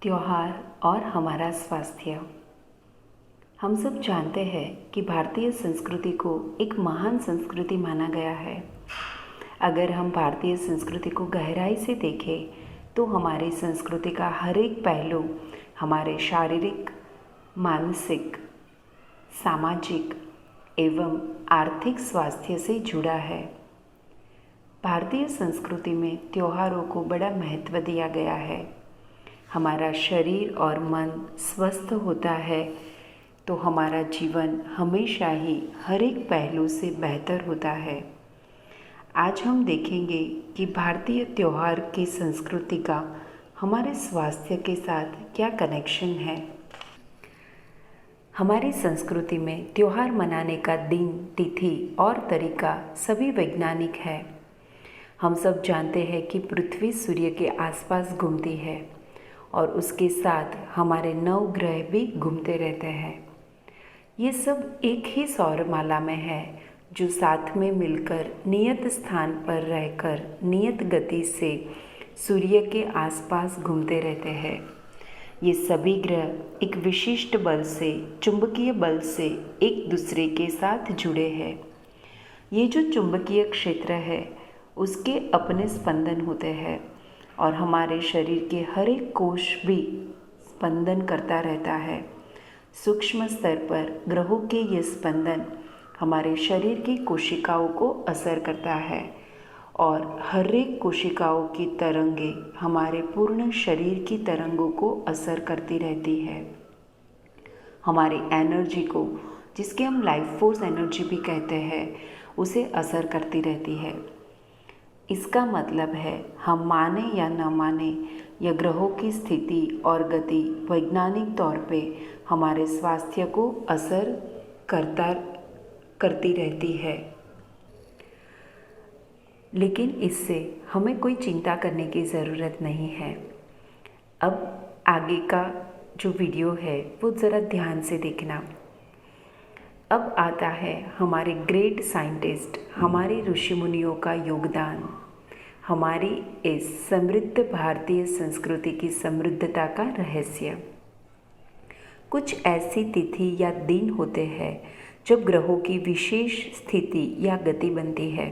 त्योहार और हमारा स्वास्थ्य। हम सब जानते हैं कि भारतीय संस्कृति को एक महान संस्कृति माना गया है। अगर हम भारतीय संस्कृति को गहराई से देखें तो हमारी संस्कृति का हर एक पहलू हमारे शारीरिक, मानसिक, सामाजिक एवं आर्थिक स्वास्थ्य से जुड़ा है। भारतीय संस्कृति में त्योहारों को बड़ा महत्व दिया गया है। हमारा शरीर और मन स्वस्थ होता है तो हमारा जीवन हमेशा ही हर एक पहलू से बेहतर होता है। आज हम देखेंगे कि भारतीय त्योहार की संस्कृति का हमारे स्वास्थ्य के साथ क्या कनेक्शन है। हमारी संस्कृति में त्योहार मनाने का दिन, तिथि और तरीका सभी वैज्ञानिक है। हम सब जानते हैं कि पृथ्वी सूर्य के आसपास घूमती है और उसके साथ हमारे 9 ग्रह भी घूमते रहते हैं। ये सब एक ही सौरमाला में है जो साथ में मिलकर नियत स्थान पर रहकर नियत गति से सूर्य के आसपास घूमते रहते हैं। ये सभी ग्रह एक विशिष्ट बल से, चुंबकीय बल से एक दूसरे के साथ जुड़े हैं। ये जो चुंबकीय क्षेत्र है उसके अपने स्पंदन होते हैं और हमारे शरीर के हर एक कोश भी स्पंदन करता रहता है। सूक्ष्म स्तर पर ग्रहों के ये स्पंदन हमारे शरीर की कोशिकाओं को असर करता है और हर एक कोशिकाओं की तरंगे हमारे पूर्ण शरीर की तरंगों को असर करती रहती है। हमारी एनर्जी को, जिसके हम लाइफ फोर्स एनर्जी भी कहते हैं, उसे असर करती रहती है। इसका मतलब है, हम माने या न माने, यह ग्रहों की स्थिति और गति वैज्ञानिक तौर पे हमारे स्वास्थ्य को असर करती रहती है। लेकिन इससे हमें कोई चिंता करने की ज़रूरत नहीं है। अब आगे का जो वीडियो है वो ज़रा ध्यान से देखना। अब आता है हमारे ग्रेट साइंटिस्ट, हमारे ऋषि मुनियों का योगदान, हमारी इस समृद्ध भारतीय संस्कृति की समृद्धता का रहस्य। कुछ ऐसी तिथि या दिन होते हैं जब ग्रहों की विशेष स्थिति या गति बनती है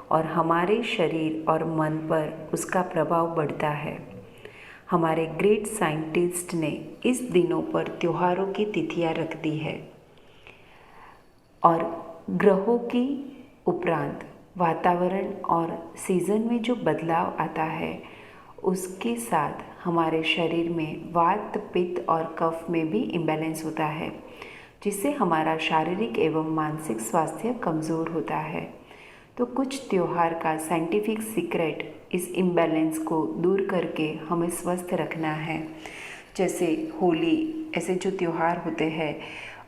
और हमारे शरीर और मन पर उसका प्रभाव बढ़ता है। हमारे ग्रेट साइंटिस्ट ने इस दिनों पर त्योहारों की तिथियां रख दी है और ग्रहों की उपरांत वातावरण और सीज़न में जो बदलाव आता है उसके साथ हमारे शरीर में वात, पित्त और कफ में भी इम्बैलेंस होता है, जिससे हमारा शारीरिक एवं मानसिक स्वास्थ्य कमज़ोर होता है। तो कुछ त्योहार का साइंटिफिक सीक्रेट इस इम्बैलेंस को दूर करके हमें स्वस्थ रखना है। जैसे होली, ऐसे जो त्यौहार होते हैं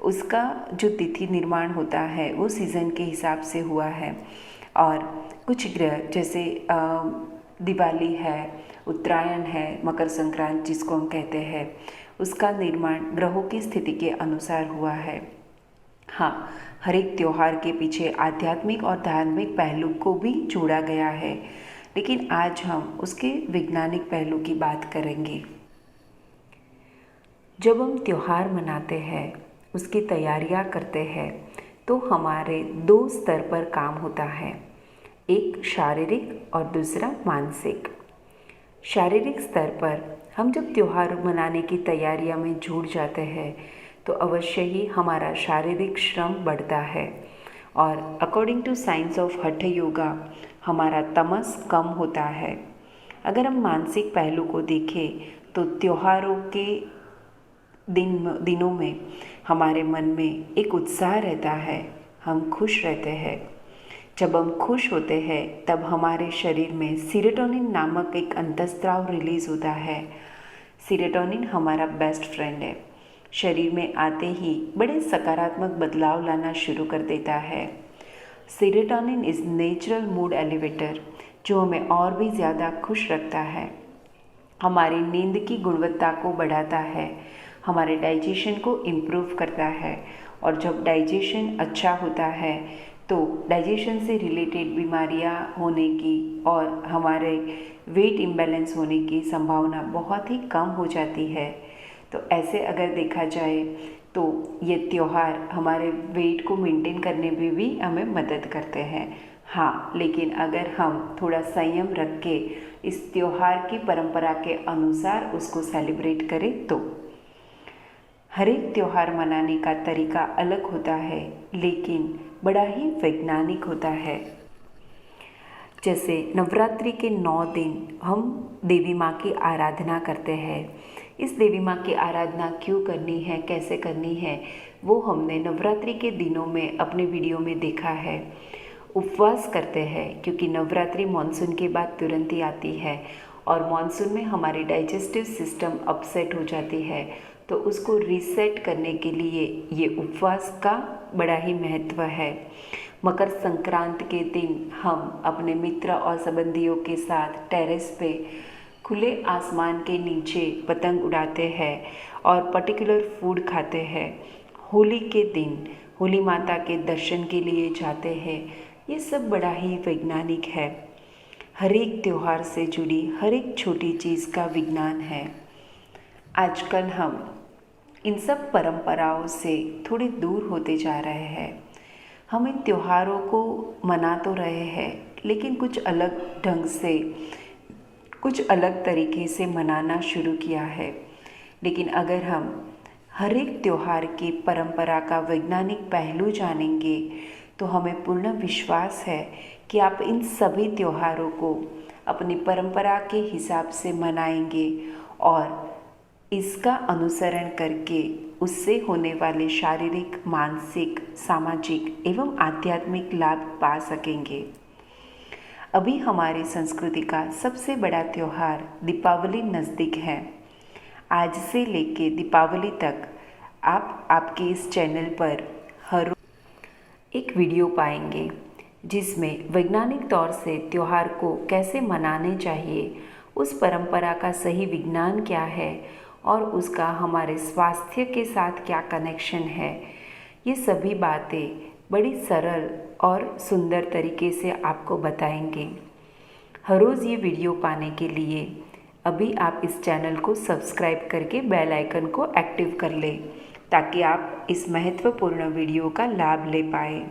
उसका जो तिथि निर्माण होता है वो सीज़न के हिसाब से हुआ है। और कुछ ग्रह जैसे दिवाली है, उत्तरायण है, मकर संक्रांति जिसको हम कहते हैं, उसका निर्माण ग्रहों की स्थिति के अनुसार हुआ है। हाँ, हर एक त्यौहार के पीछे आध्यात्मिक और धार्मिक पहलू को भी जोड़ा गया है, लेकिन आज हम उसके वैज्ञानिक पहलू की बात करेंगे। जब हम त्यौहार मनाते हैं, उसकी तैयारियां करते हैं, तो हमारे 2 स्तर पर काम होता है, एक शारीरिक और दूसरा मानसिक। शारीरिक स्तर पर हम जब त्यौहार मनाने की तैयारियों में जुट जाते हैं तो अवश्य ही हमारा शारीरिक श्रम बढ़ता है और अकॉर्डिंग टू साइंस ऑफ हठ योगा हमारा तमस कम होता है। अगर हम मानसिक पहलू को देखें तो त्योहारों के दिनों में हमारे मन में एक उत्साह रहता है, हम खुश रहते हैं। जब हम खुश होते हैं तब हमारे शरीर में सीरोटोनिन नामक एक अंतःस्राव रिलीज होता है। सीरोटोनिन हमारा बेस्ट फ्रेंड है, शरीर में आते ही बड़े सकारात्मक बदलाव लाना शुरू कर देता है। Serotonin is natural mood elevator जो हमें और भी ज़्यादा खुश रखता है, हमारी नींद की गुणवत्ता को बढ़ाता है, हमारे डाइजेशन को इम्प्रूव करता है और जब डाइजेशन अच्छा होता है तो डाइजेशन से रिलेटेड बीमारियां होने की और हमारे वेट इम्बैलेंस होने की संभावना बहुत ही कम हो जाती है। तो ऐसे अगर देखा जाए तो ये त्यौहार हमारे वेट को मेंटेन करने में भी हमें मदद करते हैं। हाँ, लेकिन अगर हम थोड़ा संयम रख के इस त्यौहार की परंपरा के अनुसार उसको सेलिब्रेट करें तो हर एक त्यौहार मनाने का तरीका अलग होता है, लेकिन बड़ा ही वैज्ञानिक होता है। जैसे नवरात्रि के 9 दिन हम देवी माँ की आराधना करते हैं। इस देवी माँ की आराधना क्यों करनी है, कैसे करनी है, वो हमने नवरात्रि के दिनों में अपने वीडियो में देखा है। उपवास करते हैं क्योंकि नवरात्रि मॉनसून के बाद तुरंत ही आती है और मॉनसून में हमारी डाइजेस्टिव सिस्टम अपसेट हो जाती है, तो उसको रीसेट करने के लिए ये उपवास का बड़ा ही महत्व है। मकर संक्रांति के दिन हम अपने मित्र और संबंधियों के साथ टेरेस पे खुले आसमान के नीचे पतंग उड़ाते हैं और पर्टिकुलर फूड खाते हैं। होली के दिन होली माता के दर्शन के लिए जाते हैं। ये सब बड़ा ही वैज्ञानिक है। हर एक त्यौहार से जुड़ी हर एक छोटी चीज़ का विज्ञान है। आजकल हम इन सब परंपराओं से थोड़े दूर होते जा रहे हैं। हम इन त्योहारों को मना तो रहे हैं, लेकिन कुछ अलग ढंग से, कुछ अलग तरीके से मनाना शुरू किया है। लेकिन अगर हम हर एक त्यौहार की परंपरा का वैज्ञानिक पहलू जानेंगे तो हमें पूर्ण विश्वास है कि आप इन सभी त्योहारों को अपनी परंपरा के हिसाब से मनाएंगे और इसका अनुसरण करके उससे होने वाले शारीरिक, मानसिक, सामाजिक एवं आध्यात्मिक लाभ पा सकेंगे। अभी हमारी संस्कृति का सबसे बड़ा त्यौहार दीपावली नज़दीक है। आज से लेके दीपावली तक आप आपके इस चैनल पर हर रोज एक वीडियो पाएंगे जिसमें वैज्ञानिक तौर से त्यौहार को कैसे मनाने चाहिए, उस परंपरा का सही विज्ञान क्या है और उसका हमारे स्वास्थ्य के साथ क्या कनेक्शन है, ये सभी बातें बड़ी सरल और सुंदर तरीके से आपको बताएंगे। हर रोज़ ये वीडियो पाने के लिए अभी आप इस चैनल को सब्सक्राइब करके बेल आइकन को एक्टिव कर लें ताकि आप इस महत्वपूर्ण वीडियो का लाभ ले पाए।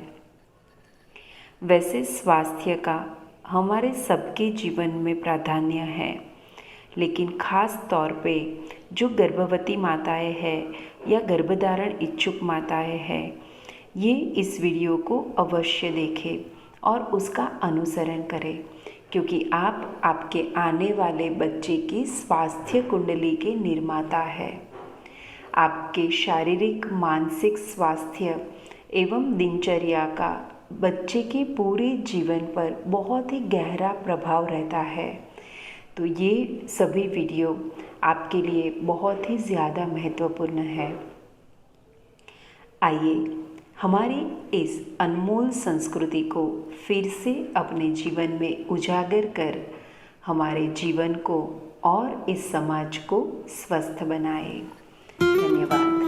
वैसे स्वास्थ्य का हमारे सबके जीवन में प्राधान्य है, लेकिन ख़ास तौर पे जो गर्भवती माताएं हैं या गर्भधारण इच्छुक माताएं हैं, ये इस वीडियो को अवश्य देखें और उसका अनुसरण करें, क्योंकि आप आपके आने वाले बच्चे की स्वास्थ्य कुंडली के निर्माता हैं। आपके शारीरिक, मानसिक स्वास्थ्य एवं दिनचर्या का बच्चे के पूरे जीवन पर बहुत ही गहरा प्रभाव रहता है। तो ये सभी वीडियो आपके लिए बहुत ही ज़्यादा महत्वपूर्ण है। आइए हमारी इस अनमोल संस्कृति को फिर से अपने जीवन में उजागर कर हमारे जीवन को और इस समाज को स्वस्थ बनाएं। धन्यवाद।